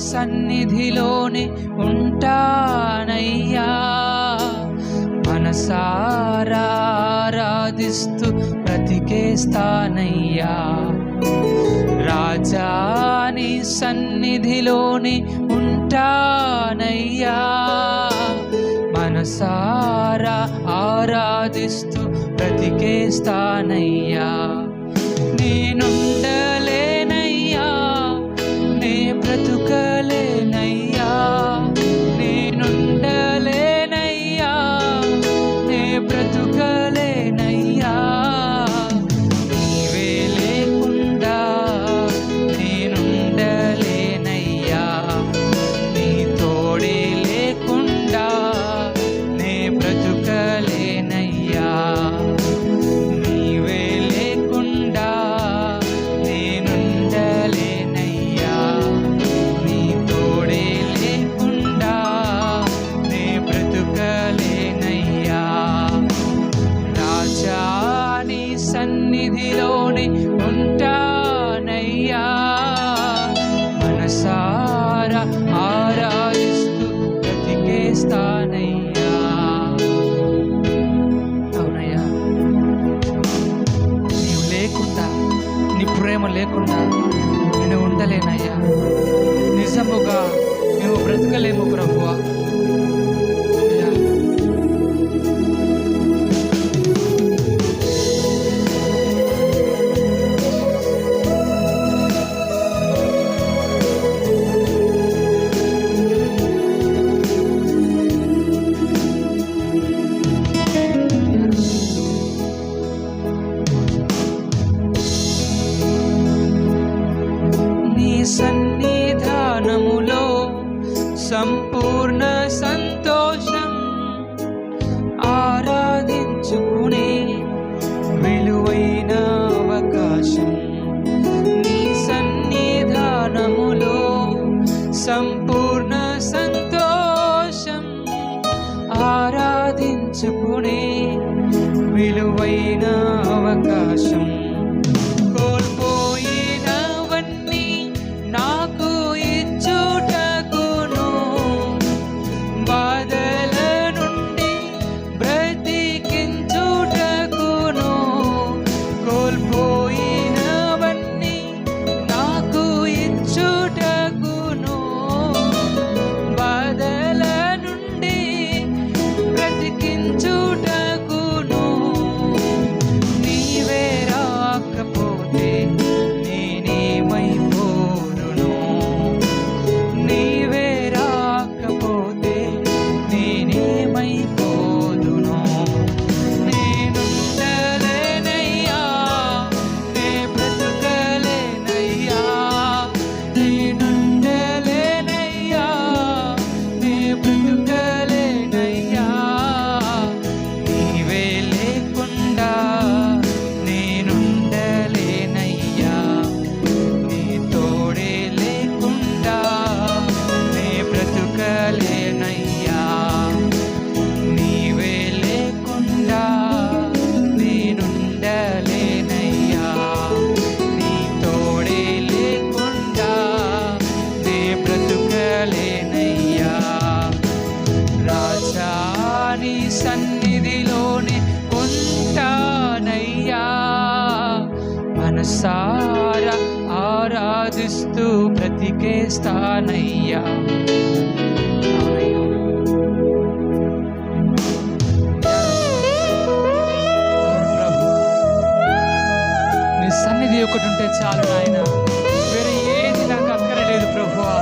సన్నిధిలోనే ఉంటానయ్యా. మనసారా ఆరాధిస్తూ బ్రతికేస్తానయ్యా. రాజా నీ సన్నిధిలోనే ఉంటానయ్యా. మనసారా ఆరాధిస్తూ బ్రతికేస్తానయ్యా. నేనుండలేనయ్యా, నే బ్రతుకలేనయ్యా. నేనుండలేనయ్యా, నే బ్రతుకలేనయ్యా. నీవే లేకుండా నేనుండలేనయ్యా. నీ తోడే లేకుండా నే బ్రతుకలేనయ్యా. నీవే లేకుండా నేనుండలేనయ్యా. నీ తోడే లేకుండా నే బ్రతుకలేనయ్యా. రాజా నీ సన్నిధిలోనే ఉంటానయ్యా. మనసారా ఆరాధిస్తూ బ్రతికేస్తానయ్యా. అవునయ్యా, నీవు లేకుండా, నీ ప్రేమ లేకుండా నేను ఉండలేనయ్యా. నిజముగా మేము బ్రతకలేము ప్రభువా. అయ్యా, నీ సన్నిధానములో సంపూర్ణ సంతోషం, ఆరాధించుకునే విలువైన అవకాశం. నీ సన్నిధానములో సంపూర్ణ సంతోషం, ఆరాధించుకునే విలువైన అవకాశం. కోల్పోయినవన్నీ నాకు ఇచ్చుటకును, బాధల నుండి బ్రతికించుటకును. కోల్పోయినవన్నీ నాకు ఇచ్చుటకును, బాధల నుండి బ్రతికించుటకును. నీవే రాకపోతే నేనేమైపోదును. నీవే రాకపోతే నేనేమైపోదును. నేనుండలేనయ్యా, నే బ్రతుకలేనయ్యా. నేనుండలేనయ్యా, నే బ్రతుకలేనయ్యా. నీవే లేకుండా నేనుండలేనయ్యా. నీ తోడే లేకుండా నే బ్రతుకలేనయ్యా. నీవే లేకుండా నేనుండలేనయ్యా. నీ తోడే లేకుండా నే బ్రతుకలేనయ్యా. రాజా నీ సన్నిధిలోనే ఉంటానయ్యా. మనసారా ఆరాధిస్తూ బ్రతికేస్తానయ్యా. అవునయ్యా. అవును ప్రభు, నీ సన్నిధి ఒకటి ఉంటే చాలు నాయన. వేరే ఏది నాకు అక్కరలేదు ప్రభువా.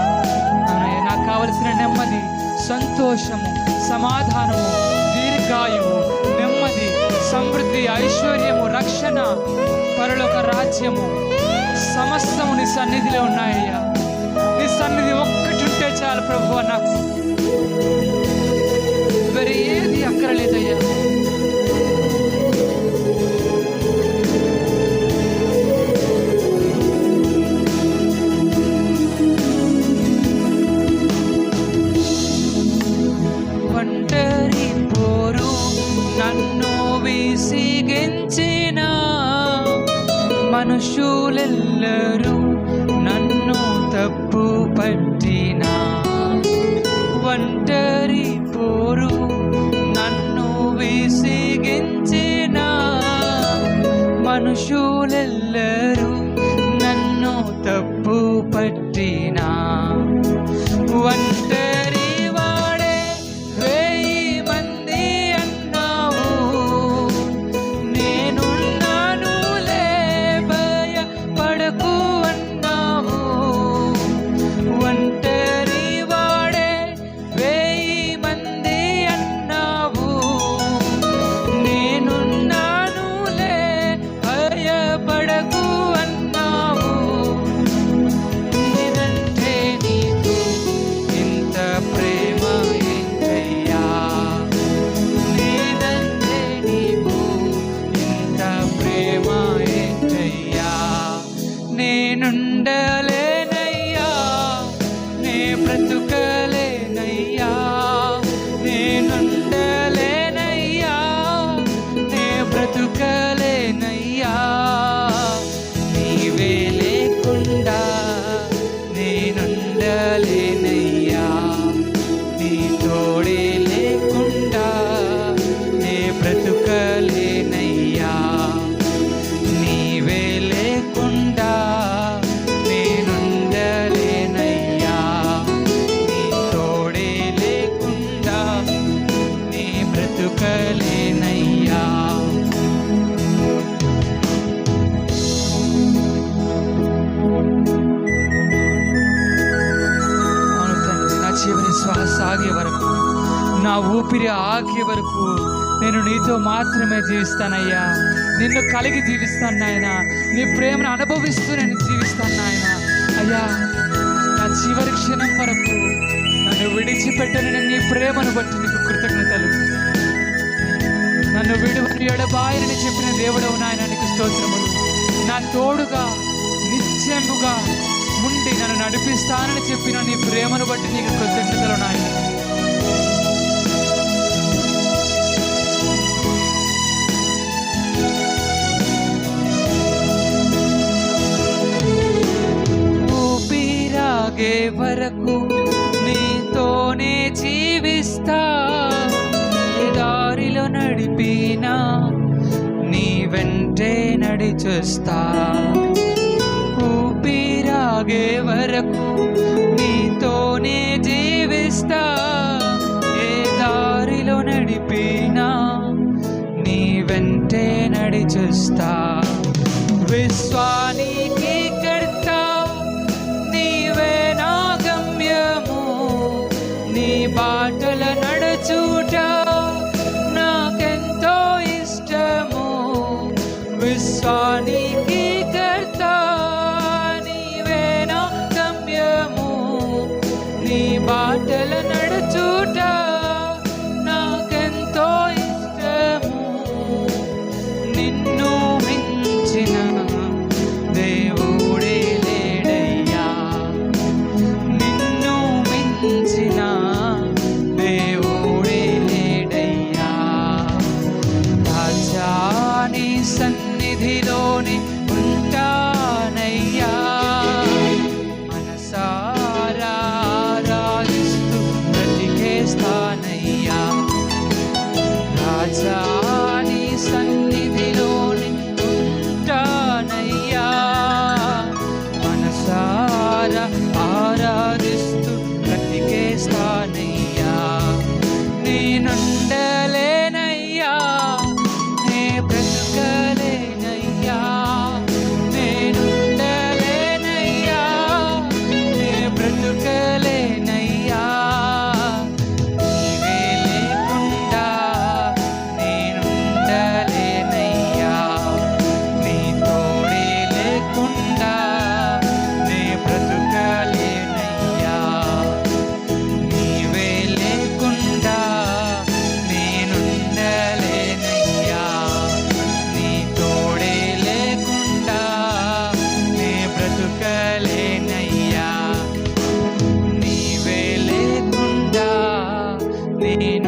అవునయ్యా, నాకు కావలసిన నెమ్మది, సంతోషము, సమాధానము, దీర్ఘాయువు, నెమ్మది, సమృద్ధి, ఐశ్వర్యము, రక్షణ, పరలోక రాజ్యము సమస్తము నీ సన్నిధిలో ఉన్నాయ్యా. నీ సన్నిధి ఒక్కటి ఉంటే చాలు ప్రభువా. నాకు వేరే ఏది అక్కరలేదయ్యా. ఒంటరి పోరు నన్ను విసిగించిన మనుషులెల్లరూ నన్ను తప్పు పట్టిన మనుషులెల్లరూ నన్ను తప్పు పట్టినా, ఒంటరి వాడే 1000 మంది అన్నావు. నేనున్నానులే భయపడకు అన్నావు. ఒంటరి వాడే 1000 మంది అన్నావు. నేనున్నానులే భయపడకు అన్నావు. నేనంటే నీకు ఇంత ప్రేమ ఏంటయ్యా? నేనంటే నీకు ఇంత ప్రేమ ఏంటయ్యా? నేనుండలేనయ్యా, నే బ్రతుకలేనయ్యా. నేనుండలేనయ్యా, నే బ్రతుకలేనయ్యా. నీవే లేకుండా నేనుండలేనయ్యా. నీ తోడే లేకుండా నే బ్రతుకలేనయ్యా. నీవే లేకుండా నేనుండలేనయ్యా. నీ తోడే లేకుండా నే బ్రతుకలేనయ్యా. అవును తండ్రి, నా చివరి శ్వాస ఆగే వరకు, నా ఊపిరి ఆగే వరకు నేను నీతో మాత్రమే జీవిస్తానయ్యా. నిన్ను కలిగి జీవిస్తాను నాయన. నీ ప్రేమను అనుభవిస్తూ నేను జీవిస్తాను నాయన. అయ్యా, నా చివరి క్షణం వరకు నన్ను విడిచిపెట్టని నీ ప్రేమను బట్టి నీకు కృతజ్ఞతలు. నన్ను విడువని ఎడబాయని చెప్పిన దేవుడవు నాయన, నీకు స్తోత్రములు. నా తోడుగా నిత్యముగా ఉండి నన్ను నడిపిస్తానని చెప్పిన నీ ప్రేమను బట్టి నీకు కృతజ్ఞతలు నాయన. ఊపిరాగే వరకు నీతోనే జీవిస్తా. ఏ దారిలో నడిపినా నీ వెంటే నడిచొస్తా. ఊపిరాగే వరకు నీతోనే జీవిస్తా. ఏ దారిలో నడిపినా నీ వెంటే నడిచొస్తా. విశ్వానికి కర్త నీవే నా గమ్యము. నీ బాటల నడుచుట నాకెంతో ఇష్టము. విశ్వానికి కర్త నీవే నా గమ్యము. నీ బాటల నడుచుట నాకెంతో ఇష్టము. నిన్ను మించిన దేవుడే లేడయ్యా. నిన్ను మించిన దేవుడే లేడయ్యా. రాజా నీ సన్నిధిలోని ఉంటానయ్యా. మనసారా ఆరాధిస్తూ బ్రతికేస్తానయ్యా. రాజా నీ సన్నిధిలోని ఉంటానయ్యా. మనసారా ఆరాధిస్తూ బ్రతికేస్తానయ్యా. నేనుండలేనయ్యా, నే బ్రతుకలేనయ్యా. నేనుండలేనయ్యా, నే బ్రతుకలేనయ్యా. నీవే లేకుండా నేనుండలేనయ్యా. నీ తోడే లేకుండా నే బ్రతుకలేనయ్యా. నీవే లేకుండా నేనుండలేనయ్యా. నీ తోడే లేకుండా నే బ్రతుకలేనయ్యా. నీవే లేకుండా నేను